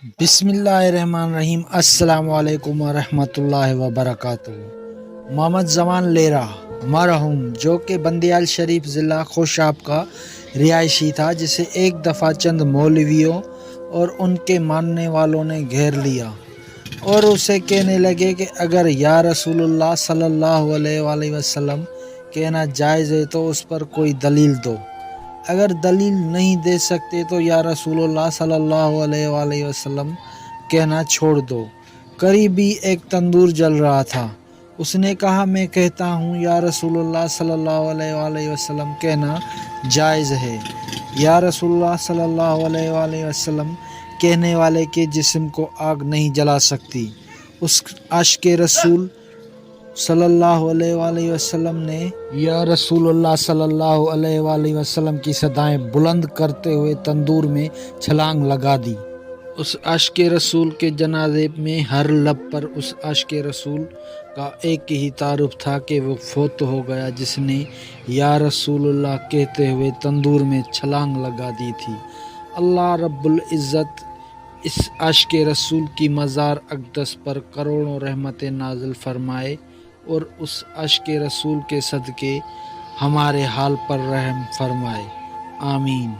بسم اللہ الرحمن الرحیم۔ السلام علیکم ورحمۃ اللہ وبرکاتہ۔ محمد زمان لیرا مرحوم، جو کہ بندیال شریف ضلع خوشاب کا رہائشی تھا، جسے ایک دفعہ چند مولویوں اور ان کے ماننے والوں نے گھیر لیا اور اسے کہنے لگے کہ اگر یا رسول اللہ صلی اللہ علیہ وآلہ وسلم کہنا جائز ہے تو اس پر کوئی دلیل دو، اگر دلیل نہیں دے سکتے تو یا رسول اللہ صلی اللہ علیہ وآلہ وسلم کہنا چھوڑ دو۔ قریب ہی ایک تندور جل رہا تھا۔ اس نے کہا، میں کہتا ہوں یا رسول اللہ صلی اللہ علیہ وآلہ وسلم کہنا جائز ہے۔ یا رسول اللہ صلی اللہ علیہ وآلہ وسلم کہنے والے کے جسم کو آگ نہیں جلا سکتی۔ اس عاشق رسول صلی اللہ علیہ وآلہ وسلم نے یا رسول اللہ صلی اللہ علیہ وآلہ وسلم کی صدائیں بلند کرتے ہوئے تندور میں چھلانگ لگا دی۔ اس عاشق رسول کے جنازے میں ہر لب پر اس عاشق رسول کا ایک ہی تعارف تھا کہ وہ فوت ہو گیا، جس نے یا رسول اللہ کہتے ہوئے تندور میں چھلانگ لگا دی تھی۔ اللہ رب العزت اس عاشق رسول کی مزار اقدس پر کروڑوں رحمتیں نازل فرمائے اور اس عاشق رسول کے صدقے ہمارے حال پر رحم فرمائے، آمین۔